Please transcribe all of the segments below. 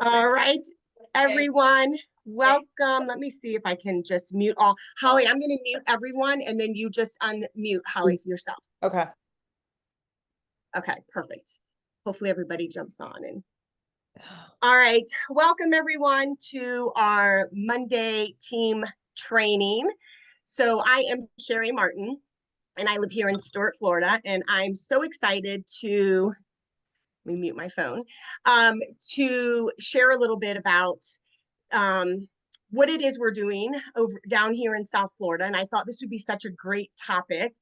All right, Okay. everyone, Okay. welcome. Let me see if I can just mute all. Holly, I'm going to mute everyone and then you just unmute Holly for yourself. Okay. Okay, perfect. Hopefully everybody jumps on and all right, welcome everyone to our Monday team training. So I am Sherry Martin and I live here in Stuart, Florida, and I'm so excited to let me mute my phone to share a little bit about um, what it is we're doing over down here in South Florida. And I thought this would be such a great topic.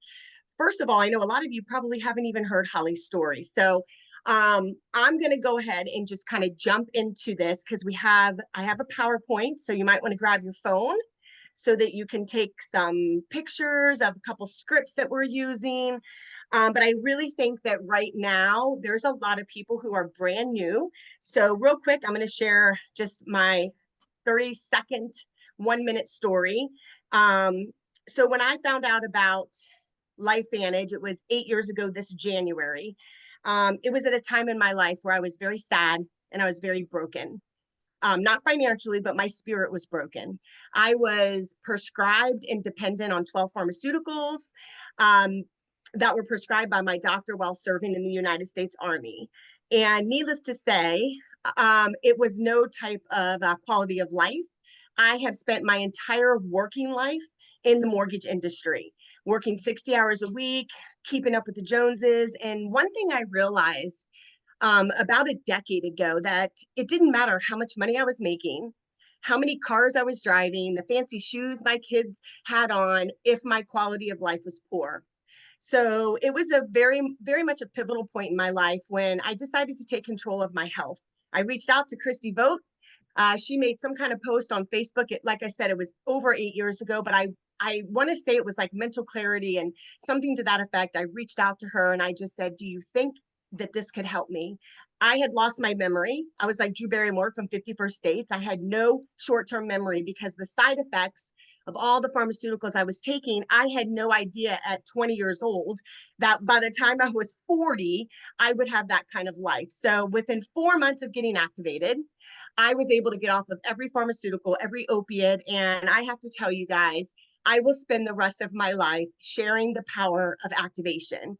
First of all, I know a lot of you probably haven't even heard Holly's story. So I'm going to go ahead and just kind of jump into this because I have a PowerPoint. So you might want to grab your phone so that you can take some pictures of a couple scripts that we're using. But I really think that right now there's a lot of people who are brand new. So real quick, I'm going to share just my 30-second, 1-minute story. Um, so when I found out about LifeVantage, it was 8 years ago this January. It was at a time in my life where I was very sad and I was very broken. Not financially, but my spirit was broken. I was prescribed and dependent on 12 pharmaceuticals um, that were prescribed by my doctor while serving in the United States Army. And needless to say, it was no type of quality of life. I have spent my entire working life in the mortgage industry, working 60 hours a week, keeping up with the Joneses. And one thing I realized about a decade ago that it didn't matter how much money I was making, how many cars I was driving, the fancy shoes my kids had on, if my quality of life was poor. So it was a very, very much a pivotal point in my life when I decided to take control of my health. I reached out to Christy Vogt. She made some kind of post on Facebook. Like I said, it was over 8 years ago, but I want to say it was like mental clarity and something to that effect. I reached out to her and I just said, do you think that this could help me? I had lost my memory. I was like Drew Barrymore from 51st States. I had no short-term memory because the side effects of all the pharmaceuticals I was taking, I had no idea at 20 years old that by the time I was 40, I would have that kind of life. So within 4 months of getting activated, I was able to get off of every pharmaceutical, every opiate. And I have to tell you guys, I will spend the rest of my life sharing the power of activation.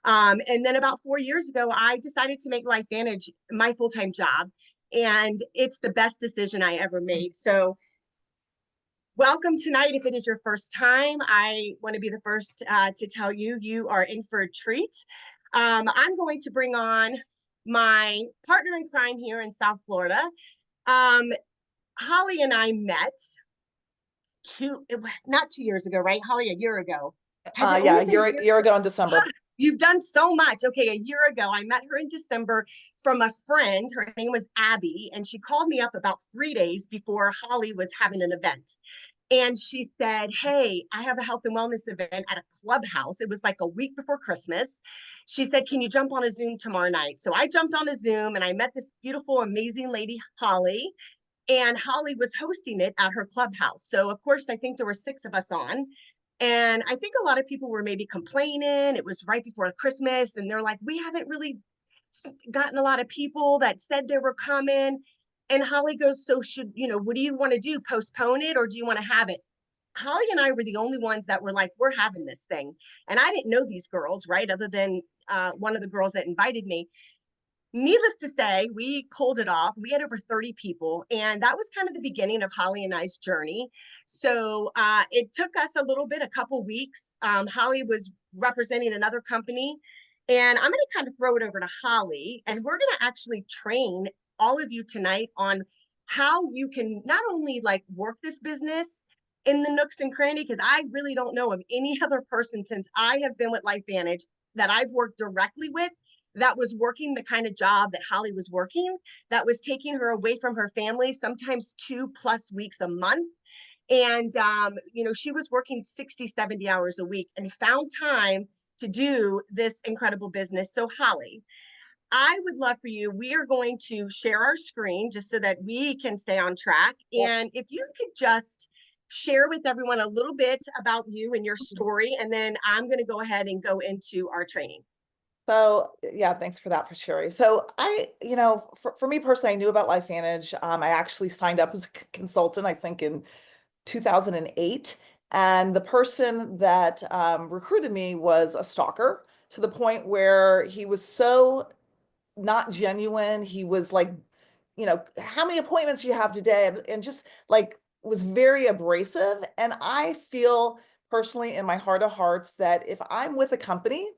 And then about 4 years ago, I decided to make LifeVantage my full-time job. And it's the best decision I ever made. So welcome tonight. If it is your first time, I want to be the first to tell you, you are in for a treat. I'm going to bring on my partner in crime here in South Florida. Um, Holly and I met not 2 years ago, right? Holly, a year ago. Has it Yeah, only a been a year year? year ago in December. You've done so much. Okay, a year ago, I met her in December from a friend. Her name was Abby, and she called me up about 3 days before Holly was having an event. And she said, hey, I have a health and wellness event at a clubhouse. It was like a week before Christmas. She said, can you jump on a Zoom tomorrow night? So I jumped on a Zoom and I met this beautiful, amazing lady, Holly. And Holly was hosting it at her clubhouse. So, of course, I think there were 6 of us on. And I think a lot of people were maybe complaining. It was right before Christmas. And they're like, we haven't really gotten a lot of people that said they were coming. And Holly goes, so what do you want to do? Postpone it or do you want to have it? Holly and I were the only ones that were like, we're having this thing. And I didn't know these girls, right? Other than one of the girls that invited me. Needless to say, we pulled it off. We had over 30 people, and that was kind of the beginning of Holly and I's journey. So it took us a little bit, a couple weeks. Holly was representing another company, and I'm going to kind of throw it over to Holly, and we're going to actually train all of you tonight on how you can not only like work this business in the nooks and cranny, because I really don't know of any other person since I have been with LifeVantage that I've worked directly with that was working the kind of job that Holly was working, that was taking her away from her family, sometimes 2+ weeks a month. And, she was working 60, 70 hours a week and found time to do this incredible business. So Holly, I would love for you, we are going to share our screen just so that we can stay on track. Yep. And if you could just share with everyone a little bit about you and your story, and then I'm going to go ahead and go into our training. So yeah, thanks for that, for Sherry. So for me personally, I knew about LifeVantage. I actually signed up as a consultant, I think in 2008. And the person that recruited me was a stalker to the point where he was so not genuine. He was like, how many appointments you have today? And just like was very abrasive. And I feel personally in my heart of hearts that if I'm with a company,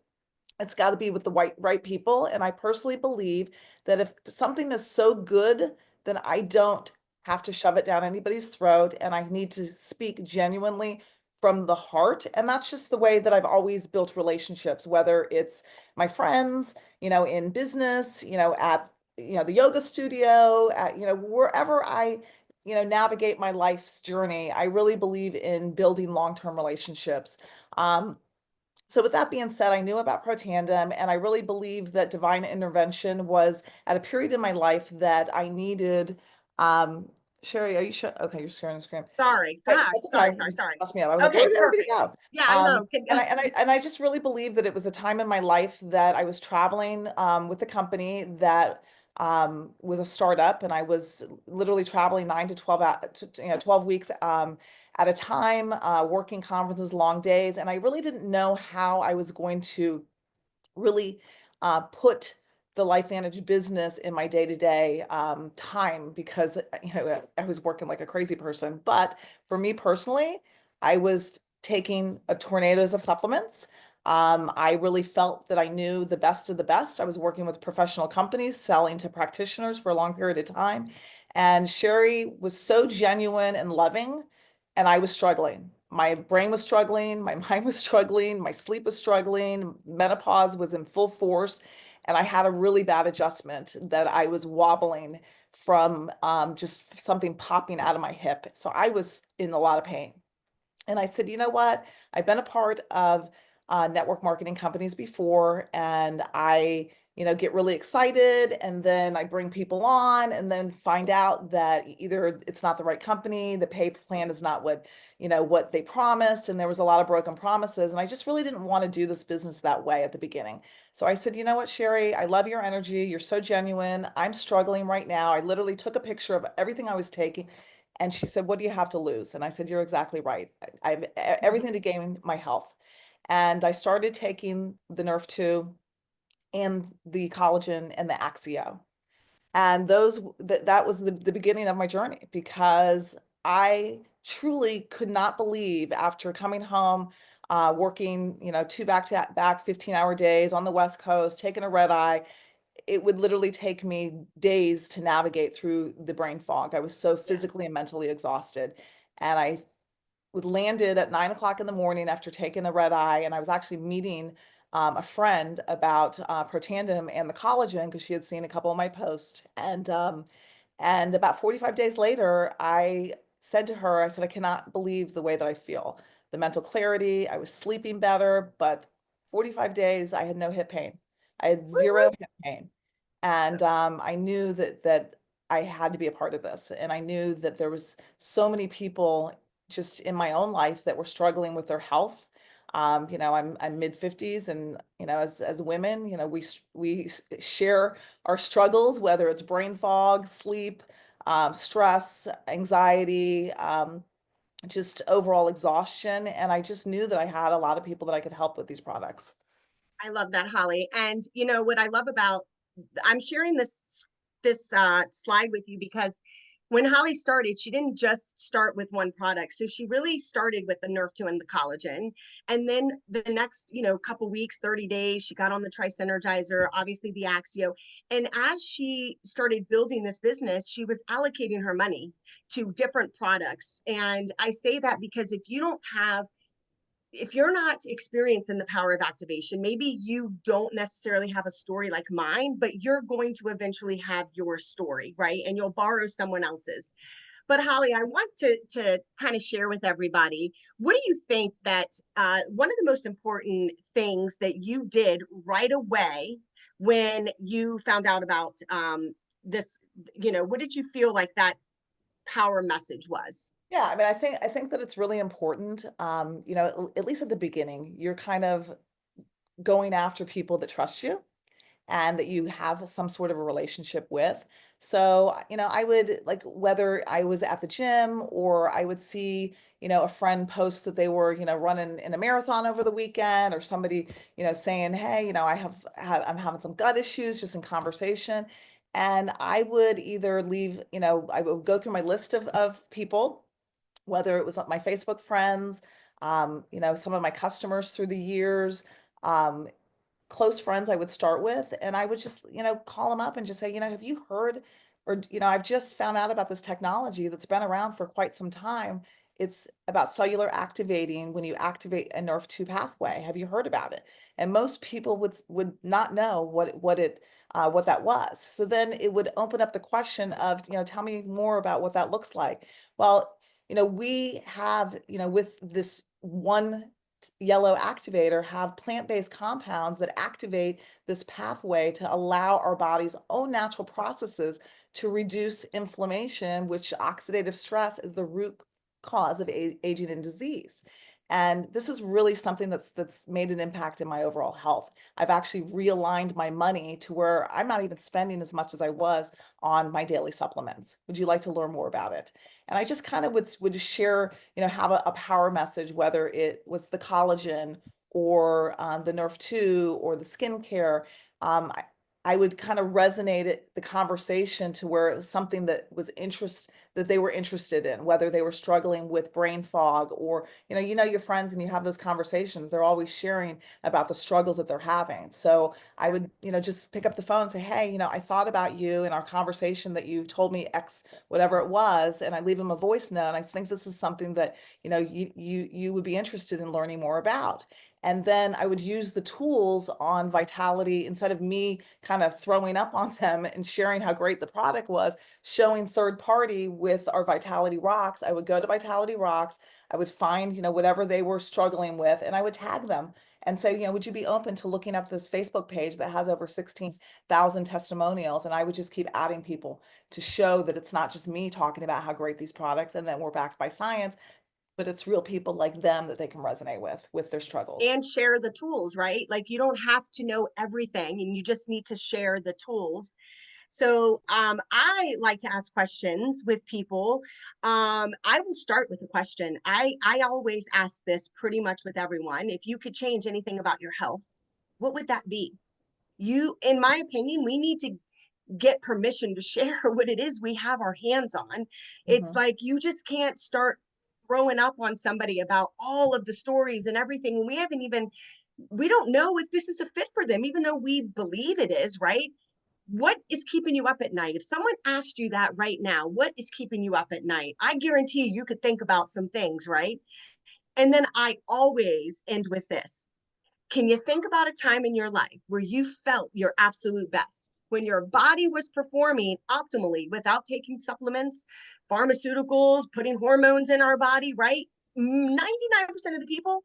it's got to be with the right people. And I personally believe that if something is so good, then I don't have to shove it down anybody's throat. And I need to speak genuinely from the heart. And that's just the way that I've always built relationships, whether it's my friends, in business, at, the yoga studio, at, wherever I, navigate my life's journey. I really believe in building long-term relationships. So with that being said, I knew about Protandem, and I really believe that divine intervention was at a period in my life that I needed. Sherry, are you sure? Okay, you're sharing the screen. Sorry, Right, gosh, that's okay. sorry, sorry. Messed me up. I was like, where Okay, did everybody perfect. go? Yeah, I know. And I just really believe that it was a time in my life that I was traveling with a company that was a startup, and I was literally traveling 9 to 12 12 weeks at a time, working conferences, long days, and I really didn't know how I was going to really put the LifeVantage business in my day-to-day time because I was working like a crazy person. But for me personally, I was taking a tornadoes of supplements. I really felt that I knew the best of the best. I was working with professional companies, selling to practitioners for a long period of time. And Sherry was so genuine and loving, and I was struggling. My brain was struggling, my mind was struggling, my sleep was struggling, menopause was in full force, and I had a really bad adjustment that I was wobbling from just something popping out of my hip. So I was in a lot of pain. And I said, you know what? I've been a part of network marketing companies before, and I, get really excited, and then I bring people on, and then find out that either it's not the right company, the pay plan is not what they promised, and there was a lot of broken promises, and I just really didn't want to do this business that way at the beginning. So I said, you know what, Sherry, I love your energy. You're so genuine. I'm struggling right now. I literally took a picture of everything I was taking. And she said, what do you have to lose? And I said, you're exactly right. I have Mhm. everything to gain my health. And I started taking the Nerf 2 and the collagen and the Axio. And that was the beginning of my journey because I truly could not believe after coming home, working, two back-to-back 15-hour days on the West Coast, taking a red eye, it would literally take me days to navigate through the brain fog. I was so physically Yes. and mentally exhausted. And I would landed at 9 o'clock in the morning after taking the red eye. And I was actually meeting a friend about Protandim and the collagen because she had seen a couple of my posts. And about 45 days later, I said to her, I said, I cannot believe the way that I feel. The mental clarity, I was sleeping better, but 45 days, I had no hip pain. I had zero hip pain. And I knew that I had to be a part of this. And I knew that there was so many people just in my own life that were struggling with their health. I'm mid 50s, and as women, we share our struggles, whether it's brain fog, sleep, stress, anxiety, just overall exhaustion. And I just knew that I had a lot of people that I could help with these products. I love that, Holly. And you know what I love about I'm sharing this slide with you because when Holly started, she didn't just start with one product. So she really started with the Nerf 2 and the collagen. And then the next, couple weeks, 30 days, she got on the Tri-Synergizer, obviously the Axio. And as she started building this business, she was allocating her money to different products. And I say that because if you're not experiencing the power of activation, maybe you don't necessarily have a story like mine, but you're going to eventually have your story, right? And you'll borrow someone else's. But Holly, I want to kind of share with everybody, what do you think that one of the most important things that you did right away when you found out about this, what did you feel like that power message was? Yeah, I mean, I think that it's really important, at least at the beginning, you're kind of going after people that trust you and that you have some sort of a relationship with. So, I would like whether I was at the gym or I would see, a friend post that they were, running in a marathon over the weekend, or somebody, saying, "Hey, I'm having some gut issues," just in conversation. And I would either leave, I would go through my list of people, whether it was my Facebook friends, some of my customers through the years, um, close friends I would start with, and I would just, call them up and just say, "Have you heard, or, I've just found out about this technology that's been around for quite some time. It's about cellular activating when you activate a Nerf2 pathway. Have you heard about it?" And most people would not know what that was. So then it would open up the question of, tell me more about what that looks like. Well, we have, with this one yellow activator, have plant-based compounds that activate this pathway to allow our body's own natural processes to reduce inflammation, which oxidative stress is the root cause of aging and disease. And this is really something that's made an impact in my overall health. I've actually realigned my money to where I'm not even spending as much as I was on my daily supplements. Would you like to learn more about it? And I just kind of would share, have a power message, whether it was the collagen or the Nerf 2 or the skincare. Um, I, I would kind of resonate the conversation to where it was something that they were interested in, whether they were struggling with brain fog, or your friends and you have those conversations. They're always sharing about the struggles that they're having. So I would, just pick up the phone and say, "Hey, I thought about you in our conversation that you told me X whatever it was," and I leave them a voice note. And I think this is something that, you would be interested in learning more about. And then I would use the tools on Vitality instead of me kind of throwing up on them and sharing how great the product was, showing third party with our Vitality Rocks. I would go to Vitality Rocks, I would find, whatever they were struggling with, and I would tag them and say, "Would you be open to looking at this Facebook page that has over 16,000 testimonials?" And I would just keep adding people to show that it's not just me talking about how great these products and that we're backed by science, but it's real people like them that they can resonate with their struggles. And share the tools, right? Like you don't have to know everything and you just need to share the tools. So I like to ask questions with people. I will start with a question. I always ask this pretty much with everyone. If you could change anything about your health, what would that be? In my opinion, we need to get permission to share what it is we have our hands on. It's Mhm. like you just can't start throwing up on somebody about all of the stories and everything. We don't know if this is a fit for them, even though we believe it is, right? What is keeping you up at night? If someone asked you that right now, what is keeping you up at night? I guarantee you could think about some things, right? And then I always end with this. Can you think about a time in your life where you felt your absolute best, when your body was performing optimally without taking supplements, pharmaceuticals, putting hormones in our body, right? 99% of the people,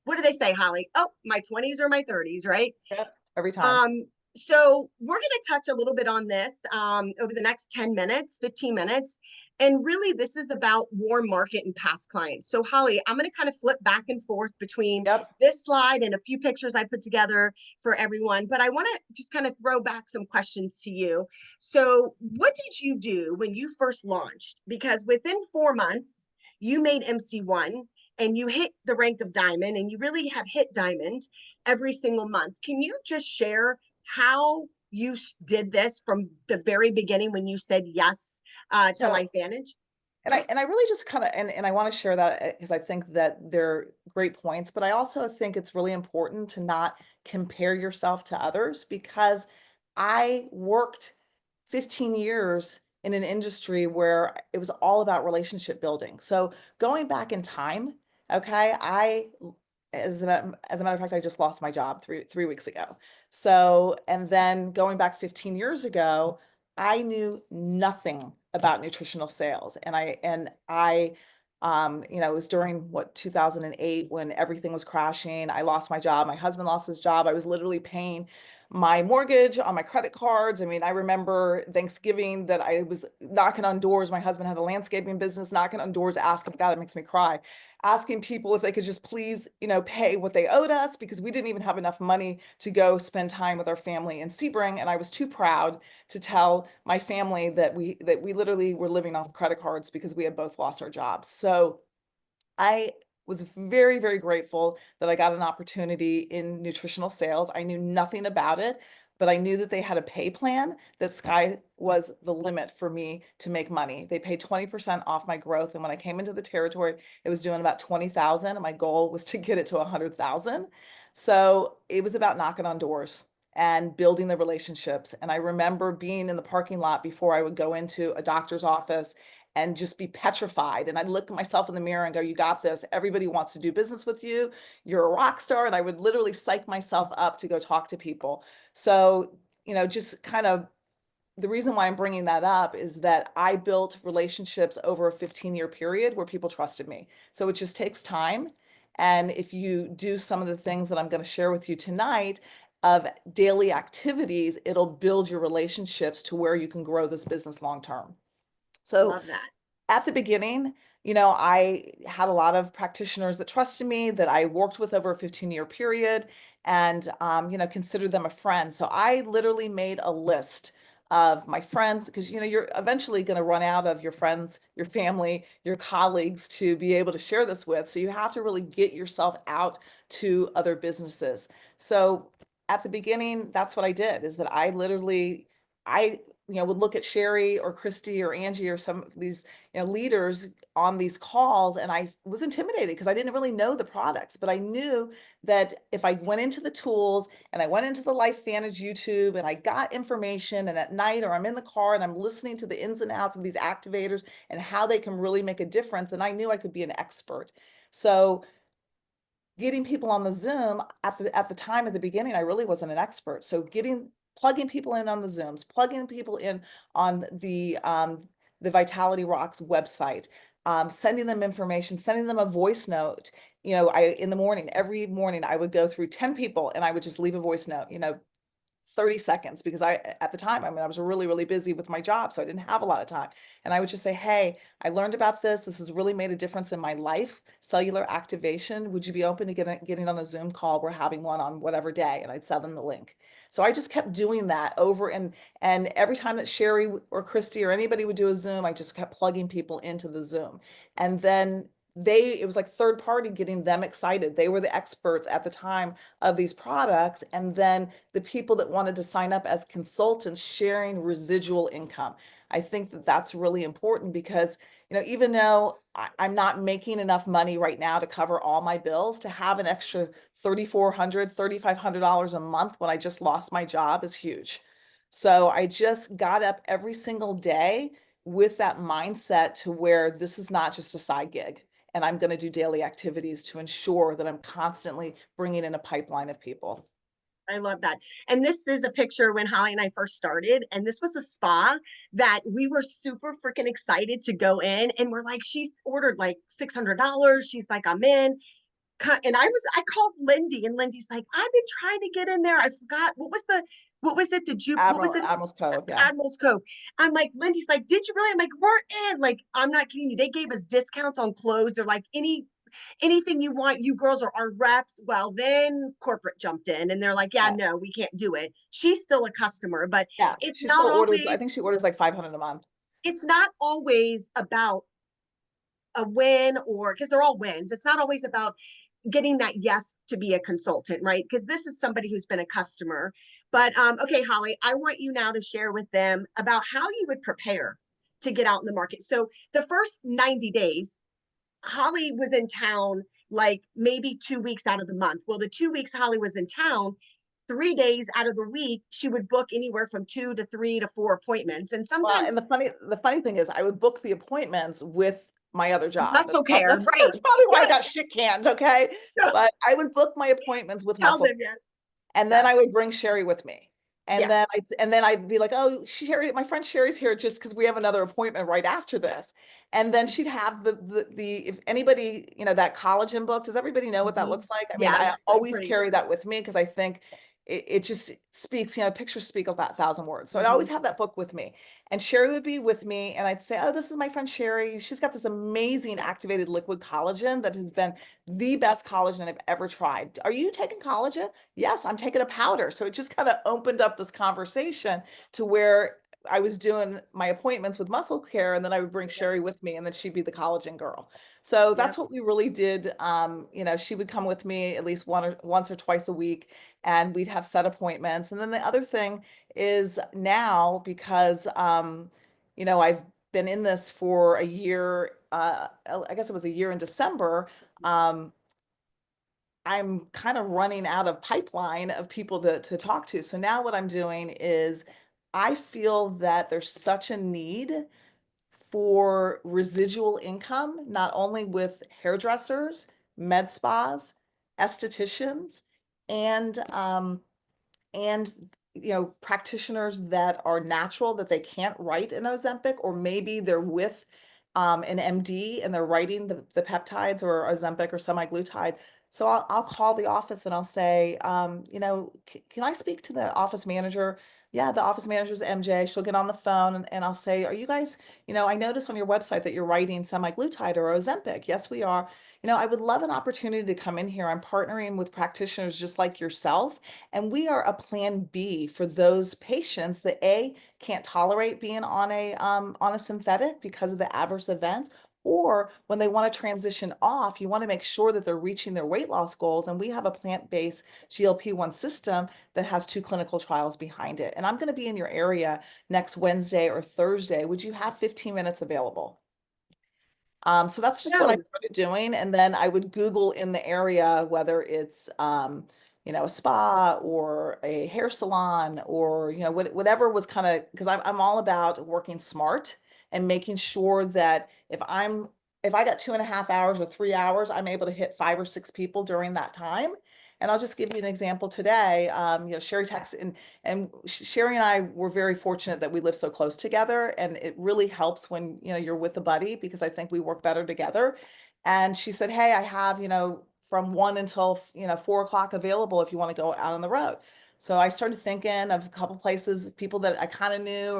what do they say, Holly? Oh, my 20s or my 30s, right? Yep, every time. Um, so we're going to touch a little bit on this over the next 10 minutes, 15 minutes. And really, this is about warm market and past clients. So, Holly, I'm going to kind of flip back and forth between Yep. this slide and a few pictures I put together for everyone. But I want to just kind of throw back some questions to you. So, what did you do when you first launched? Because within 4 months, you made MC1 and you hit the rank of diamond, and you really have hit diamond every single month. Can you just share how you did this from the very beginning when you said yes to So LifeVantage? and I really just kind of and I want to share that because I think that they're great points, but I also think it's really important to not compare yourself to others, because I worked 15 years in an industry where it was all about relationship building. So going back in time, okay, as a matter of fact, I just lost my job three weeks ago. So, and then going back 15 years ago, I knew nothing about nutritional sales. It was during 2008 when everything was crashing. I lost my job. My husband lost his job. I was literally paying my mortgage, on my credit cards. I mean, I remember Thanksgiving that I was knocking on doors. My husband had a landscaping business, knocking on doors, asking, God, it makes me cry, asking people if they could just please, pay what they owed us because we didn't even have enough money to go spend time with our family in Sebring. And I was too proud to tell my family that we literally were living off credit cards because we had both lost our jobs. So I was very, very grateful that I got an opportunity in nutritional sales. I knew nothing about it, but I knew that they had a pay plan that sky was the limit for me to make money. They paid 20% off my growth. And when I came into the territory, it was doing about 20,000. And my goal was to get it to 100,000. So it was about knocking on doors and building the relationships. And I remember being in the parking lot before I would go into a doctor's office and just be petrified. And I'd look at myself in the mirror and go, you got this. Everybody wants to do business with you. You're a rock star. And I would literally psych myself up to go talk to people. So, just kind of the reason why I'm bringing that up is that I built relationships over a 15-year period where people trusted me. So it just takes time. And if you do some of the things that I'm going to share with you tonight of daily activities, it'll build your relationships to where you can grow this business long term. So Love that. at the beginning, I had a lot of practitioners that trusted me that I worked with over a 15-year period and, considered them a friend. So I literally made a list of my friends because, you're eventually going to run out of your friends, your family, your colleagues to be able to share this with. So you have to really get yourself out to other businesses. So at the beginning, that's what I did is that I would look at Sherry or Christy or Angie or some of these leaders on these calls, and I was intimidated because I didn't really know the products, but I knew that if I went into the tools and I went into the LifeVantage YouTube and I got information, and at night or I'm in the car and I'm listening to the ins and outs of these activators and how they can really make a difference, and I knew I could be an expert. So getting people on the Zoom at the time at the beginning, I really wasn't an expert. So plugging people in on the Zooms, plugging people in on the Vitality Rocks website, sending them information, sending them a voice note. In the morning, every morning, I would go through 10 people and I would just leave a voice note, 30 seconds because at the time, I mean, I was really, really busy with my job, so I didn't have a lot of time. And I would just say, hey, I learned about this. This has really made a difference in my life. Cellular activation. Would you be open to getting on a Zoom call? We're having one on whatever day. And I'd send them the link. So I just kept doing that over and every time that Sherry or Christy or anybody would do a Zoom, I just kept plugging people into the Zoom. And then it was like third party getting them excited. They were the experts at the time of these products. And then the people that wanted to sign up as consultants sharing residual income. I think that that's really important because, even though I'm not making enough money right now to cover all my bills, to have an extra $3,400, $3,500 a month when I just lost my job is huge. So I just got up every single day with that mindset to where this is not just a side gig and I'm going to do daily activities to ensure that I'm constantly bringing in a pipeline of people. I love that. And this is a picture when Holly and I first started. And this was a spa that we were super freaking excited to go in. And we're like, she's ordered like $600. She's like, I'm in. And I called Lindy, and Lindy's like, I've been trying to get in there. I forgot what was it? What was it? Admiral's Cove, yeah. Admiral's Cove. I'm like, Lindy's like, did you really? I'm like, we're in. Like, I'm not kidding you. They gave us discounts on clothes. They're like, anything you want, you girls are our reps. Well, then corporate jumped in and they're like, yeah, Yeah. no, we can't do it. She's still a customer, but Yeah. it's She not still orders, I always, think she orders like 500 a month. it's not always about a win, or because they're all wins. It's not always about getting that yes to be a consultant, right? Because this is somebody who's been a customer. But okay, Holly, I want you now to share with them about how you would prepare to get out in the market. So the first 90 days, Holly was in town like maybe 2 weeks out of the month. Well, the 2 weeks Holly was in town, 3 days out of the week, she would book anywhere from 2 to 3 to 4 appointments. And Well, sometimes and the funny thing is I would book the appointments with my other job. muscle care, right? That's probably why I Yes. got shit canned, okay? But I would book my appointments with Tell muscle, them yes. and then I Yes. would bring Sherry with me. And Yes. then I'd be like, "Oh, Sherry, my friend Sherry's here just because we have another appointment right after this." And then she'd have the if anybody, that collagen book, does everybody know what that Mhm. looks like? I mean, I Yes, I'm always pretty carry sure. that with me because I think it just speaks, pictures speak of that thousand words. So I'd Hmm. always have that book with me. And Sherry would be with me, and I'd say, "Oh, this is my friend Sherry. She's got this amazing activated liquid collagen that has been the best collagen I've ever tried. Are you taking collagen?" "Yes, I'm taking a powder." So it just kind of opened up this conversation to where I was doing my appointments with muscle care, and then I would bring Yep. Sherry with me, and then she'd be the collagen girl. So Yep. that's what we really did. She would come with me at least once or twice a week, and we'd have set appointments. And then the other thing is now, because I've been in this for a year, I guess it was a year in December. Um, I'm kind of running out of pipeline of people to talk to. So now what I'm doing is I feel that there's such a need for residual income, not only with hairdressers, med spas, estheticians, and and practitioners that are natural, that they can't write an Ozempic, or maybe they're with an MD and they're writing the peptides or Ozempic or semaglutide. So I'll call the office and I'll say, can I speak to the office manager? Yeah, the office manager's MJ. She'll get on the phone, and I'll say, are you guys, I noticed on your website that you're writing semaglutide or Ozempic. Yes, we are. I would love an opportunity to come in here. I'm partnering with practitioners just like yourself, and we are a plan B for those patients that A, can't tolerate being on a synthetic because of the adverse events, or when they want to transition off, you want to make sure that they're reaching their weight loss goals. And we have a plant-based GLP-1 system that has 2 clinical trials behind it. And I'm going to be in your area next Wednesday or Thursday. Would you have 15 minutes available? So that's just what I No. started doing. And then I would Google in the area, whether it's, a spa or a hair salon, or, whatever was kind of, because I'm all about working smart and making sure that if I got 2.5 hours or 3 hours, I'm able to hit 5 or 6 people during that time. And I'll just give you an example today. Sherry texted, and Sherry and I were very fortunate that we live so close together, and it really helps when, you're with a buddy, because I think we work better together. And she said, "Hey, I have, from 1 until 4 o'clock available if you want to go out on the road." So I started thinking of a couple places, people that I kind of knew,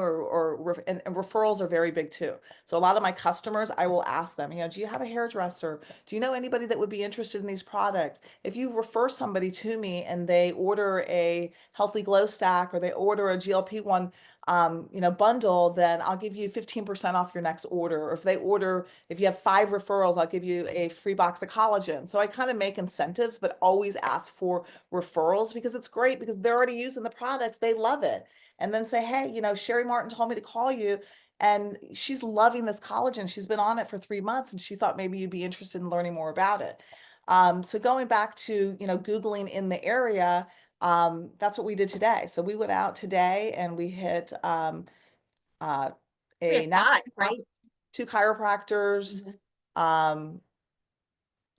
and referrals are very big too. So a lot of my customers, I will ask them, do you have a hairdresser? Do you know anybody that would be interested in these products? If you refer somebody to me and they order a Healthy Glow Stack, or they order a GLP-1 bundle, then I'll give you 15% off your next order. Or if you have 5 referrals, I'll give you a free box of collagen. So I kind of make incentives, but always ask for referrals, because it's great, because they're already using the products. They love it. And then say, "Hey, Sherry Martin told me to call you, and she's loving this collagen. She's been on it for 3 months, and she thought maybe you'd be interested in learning more about it." So going back to, Googling in the area, that's what we did today. So we went out today and we hit uh, We a have five, naturopath, right? 2 chiropractors, Mhm. um,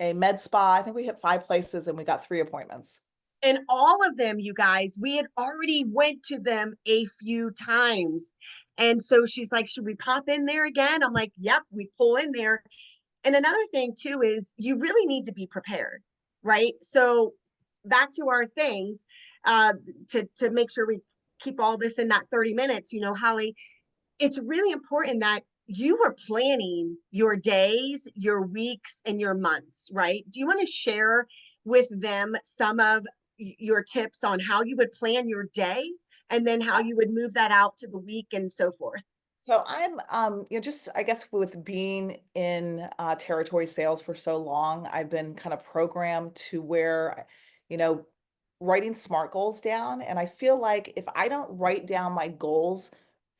a med spa. I think we hit 5 places and we got 3 appointments. And all of them, you guys, we had already went to them a few times. And so she's like, should we pop in there again? I'm like, yep, we pull in there. And another thing too is you really need to be prepared, right? So back to our things, uh, to make sure we keep all this in that 30 minutes, Holly, it's really important that you were planning your days, your weeks, and your months, right? Do you want to share with them some of your tips on how you would plan your day, and then how you would move that out to the week and so forth? So I'm, just, I guess, with being in territory sales for so long, I've been kind of programmed to where, you know, writing SMART goals down. And I feel like if I don't write down my goals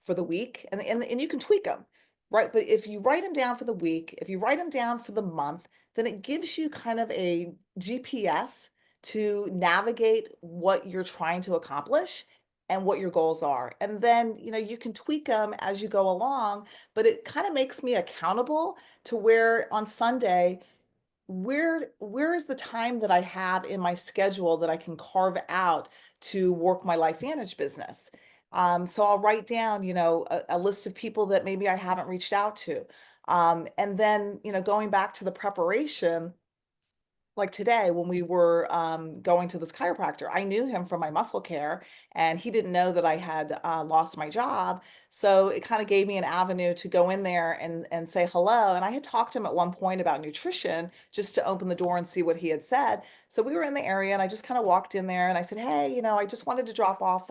for the week, and you can tweak them, right? But if you write them down for the week, if you write them down for the month, then it gives you kind of a GPS to navigate what you're trying to accomplish and what your goals are. And then, you can tweak them as you go along, but it kind of makes me accountable to where on Sunday, where is the time that I have in my schedule that I can carve out to work my Life Manage business? So I'll write down, a list of people that maybe I haven't reached out to. And then, going back to the preparation, like today when we were going to this chiropractor, I knew him from my muscle care, and he didn't know that I had lost my job. So it kind of gave me an avenue to go in there and say hello. And I had talked to him at one point about nutrition just to open the door and see what he had said. So we were in the area, and I just kind of walked in there and I said, "Hey, I just wanted to drop off,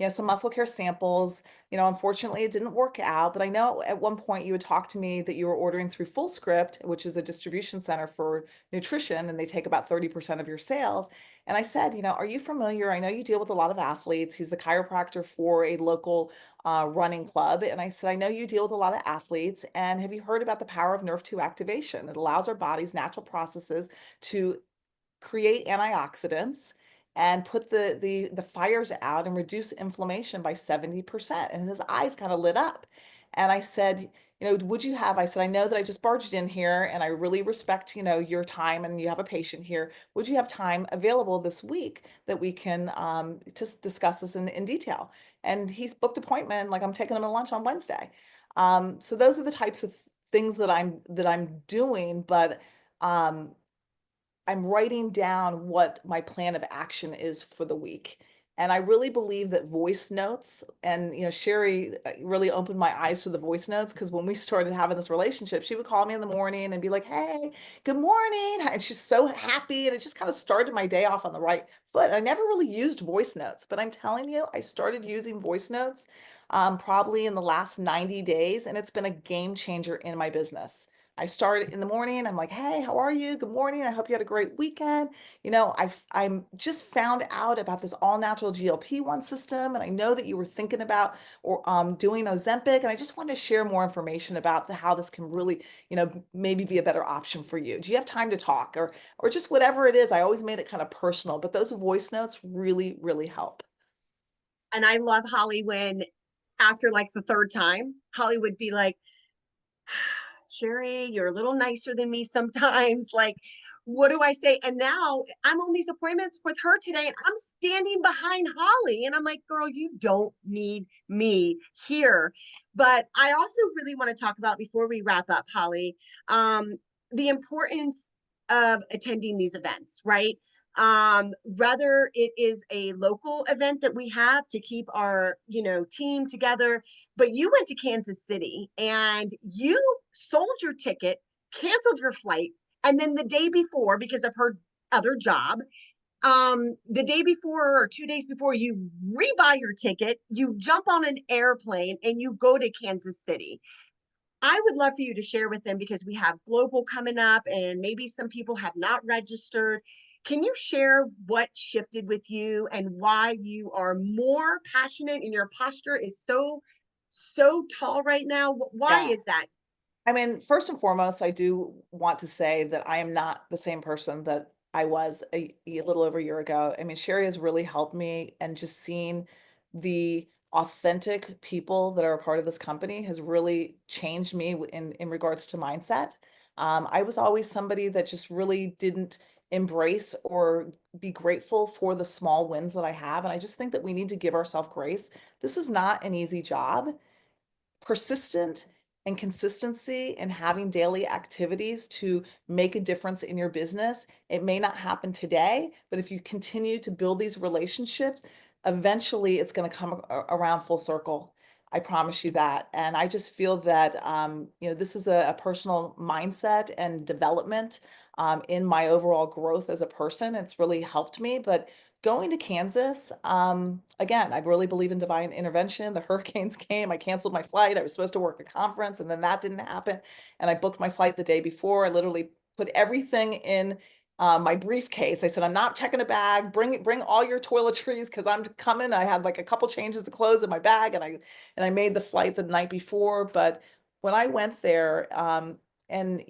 some muscle care samples. Unfortunately, it didn't work out, but I know at one point you had talked to me that you were ordering through Full Script, which is a distribution center for nutrition, and they take about 30% of your sales." And I said, "Are you familiar? I know you deal with a lot of athletes." He's the chiropractor for a local running club. And I said, "I know you deal with a lot of athletes. And have you heard about the power of Nerve 2 activation? It allows our body's natural processes to create antioxidants and put the fires out and reduce inflammation by 70%." And his eyes kind of lit up. And I said, "Would you have," I said, "I know that I just barged in here and I really respect, your time and you have a patient here. Would you have time available this week that we can just discuss this in detail?" And he's booked appointment, like I'm taking him to lunch on Wednesday. So those are the types of things that I'm doing, but um I'm writing down what my plan of action is for the week. And I really believe that voice notes and, Sherry really opened my eyes to the voice notes because when we started having this relationship, she would call me in the morning and be like, "Hey, good morning." And she's so happy. And it just kind of started my day off on the right foot. I never really used voice notes, but I'm telling you, I started using voice notes probably in the last 90 days, and it's been a game changer in my business. I start in the morning. I'm like, "Hey, how are you? Good morning. I hope you had a great weekend." I'm just found out about this all natural GLP-1 system, and I know that you were thinking about or doing Ozempic, and I just wanted to share more information about how this can really, maybe be a better option for you. Do you have time to talk, or just whatever it is? I always made it kind of personal, but those voice notes really, really help. And I love Holly when after like the third time, Holly would be like, "Sherry, you're a little nicer than me sometimes." Like, what do I say? And now I'm on these appointments with her today, and I'm standing behind Holly. And I'm like, "Girl, you don't need me here." But I also really want to talk about before we wrap up, Holly, um, the importance of attending these events, right? Whether it is a local event that we have to keep our, team together, but you went to Kansas City and you sold your ticket, canceled your flight, and then the day before, because of her other job, the day before or 2 days before, you rebuy your ticket, you jump on an airplane, and you go to Kansas City. I would love for you to share with them because we have global coming up and maybe some people have not registered. Can you share what shifted with you and why you are more passionate and your posture is so tall right now? Why Yeah. is that? I mean, first and foremost, I do want to say that I am not the same person that I was a little over a year ago. I mean, Sherry has really helped me, and just seeing the authentic people that are a part of this company has really changed me in regards to mindset. I was always somebody that just really didn't embrace or be grateful for the small wins that I have, and I just think that we need to give ourselves grace. This is not an easy job. Persistent and consistency and having daily activities to make a difference in your business. It may not happen today, but if you continue to build these relationships, eventually it's going to come around full circle. I promise you that. And I just feel that, this is a personal mindset and development in my overall growth as a person. It's really helped me. But going to Kansas, again, I really believe in divine intervention. The hurricanes came, I canceled my flight. I was supposed to work a conference, and then that didn't happen. And I booked my flight the day before. I literally put everything in my briefcase. I said, "I'm not checking a bag. Bring all your toiletries because I'm coming." I had like a couple changes of clothes in my bag, and I made the flight the night before. But when I went there, and,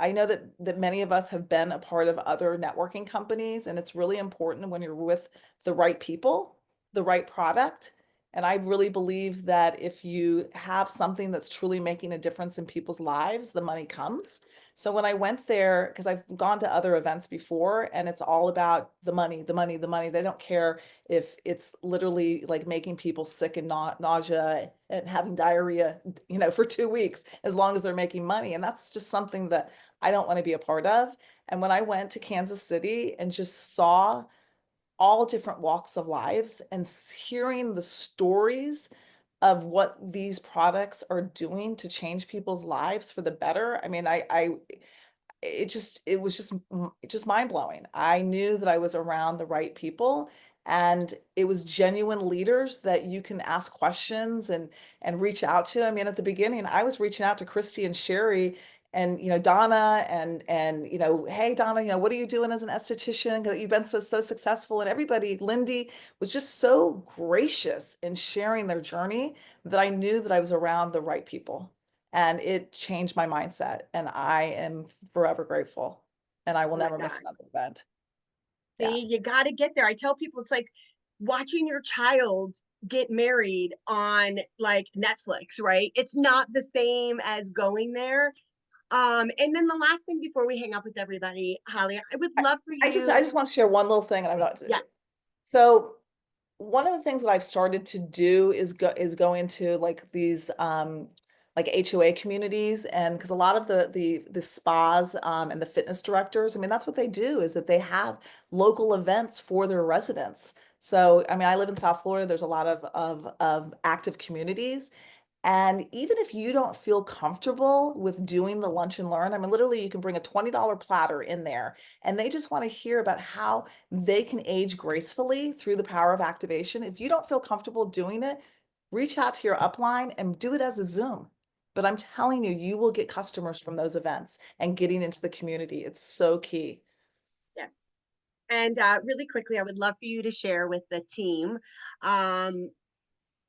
I know that many of us have been a part of other networking companies, and it's really important when you're with the right people, the right product. And I really believe that if you have something that's truly making a difference in people's lives, the money comes. So when I went there, because I've gone to other events before, and it's all about the money, the money, the money. They don't care if it's literally like making people sick and nausea and having diarrhea, for 2 weeks, as long as they're making money. And that's just something that I don't want to be a part of. And when I went to Kansas City and just saw all different walks of lives and hearing the stories of what these products are doing to change people's lives for the better. I mean, it was just mind-blowing. I knew that I was around the right people, and it was genuine leaders that you can ask questions and reach out to. I mean, at the beginning, I was reaching out to Christy and Sherry and Donna and hey Donna, what are you doing as an esthetician? 'Cause you've been so successful, and everybody, Lindy was just so gracious in sharing their journey that I knew that I was around the right people, and it changed my mindset, and I am forever grateful, and I will Oh my never miss God. another event. Yeah. See, you got to get there. I tell people it's like watching your child get married on like Netflix, right? It's not the same as going there. And then the last thing before we hang up with everybody, Holly, I would I, love for I you. just want to share one little thing, and I'm not. Yeah, So one of the things that I've started to do is go into like these like HOA communities, and because a lot of the spas and the fitness directors, I mean, that's what they do, is that they have local events for their residents. So I mean, I live in South Florida. There's a lot of active communities, and even if you don't feel comfortable with doing the lunch and learn, I mean, literally, you can bring a $20 platter in there, and they just want to hear about how they can age gracefully through the power of activation. If you don't feel comfortable doing it, reach out to your upline and do it as a Zoom. But I'm telling you, you will get customers from those events and getting into the community. It's so key. yes. And really quickly, I would love for you to share with the team. Um,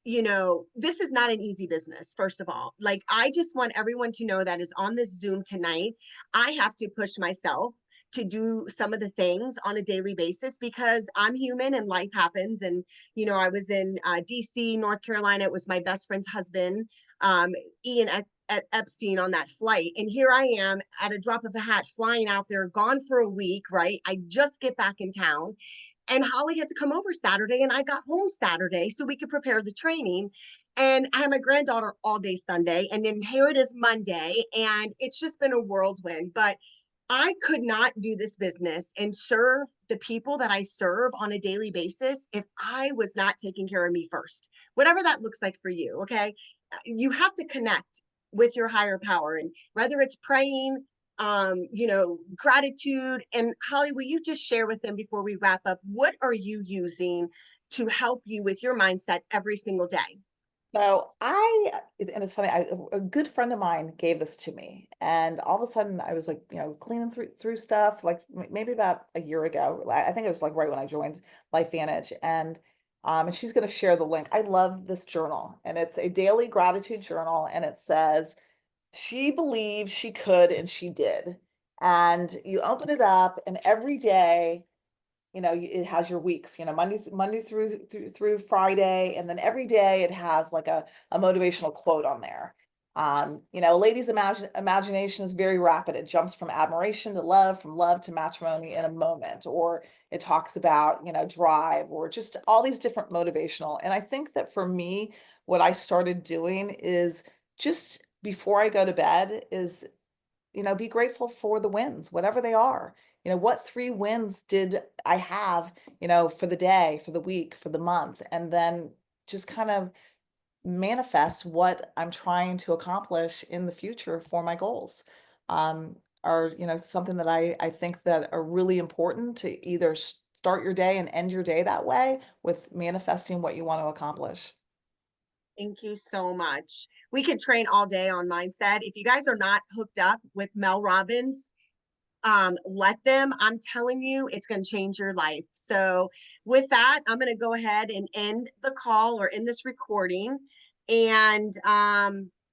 this is not an easy business, first of all. Like, I just want everyone to know that is on this Zoom tonight. I have to push myself to do some of the things on a daily basis because I'm human and life happens. And, I was in DC, North Carolina. It was my best friend's husband, um, Ian at Epstein on that flight. And here I am at a drop of a hat flying out there, gone for a week, right? I just get back in town, and Holly had to come over Saturday, and I got home Saturday so we could prepare the training. And I had my granddaughter all day Sunday, and then here it is Monday, and it's just been a whirlwind. But I could not do this business and serve the people that I serve on a daily basis if I was not taking care of me first, whatever that looks like for you. Okay. You have to connect with your higher power, and whether it's praying, gratitude. And Holly, will you just share with them before we wrap up, what are you using to help you with your mindset every single day? So and it's funny, a good friend of mine gave this to me, and all of a sudden I was like, cleaning through stuff, like maybe about a year ago. I think it was like right when I joined LifeVantage, and she's going to share the link. I love this journal, and it's a daily gratitude journal, and it says she believed she could, and she did. And you open it up, and every day, it has your weeks, Monday through Friday, and then every day it has like a motivational quote on there. A lady's imagination is very rapid. It jumps from admiration to love, from love to matrimony in a moment. Or it talks about, drive, or just all these different motivational. And I think that for me, what I started doing is just before I go to bed is, be grateful for the wins, whatever they are. What 3 wins did I have, for the day, for the week, for the month, and then just kind of manifest what I'm trying to accomplish in the future for my goals. Are, something that I think that are really important to either start your day and end your day that way with manifesting what you want to accomplish. Thank you so much. We could train all day on mindset. If you guys are not hooked up with Mel Robbins, let them. I'm telling you, it's going to change your life. So with that, I'm going to go ahead and end the call or end this recording. And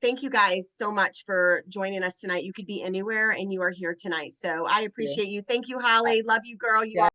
thank you guys so much for joining us tonight. You could be anywhere and you are here tonight. So I Yeah. appreciate you. Thank you, Holly. Love you, girl. You Yeah. are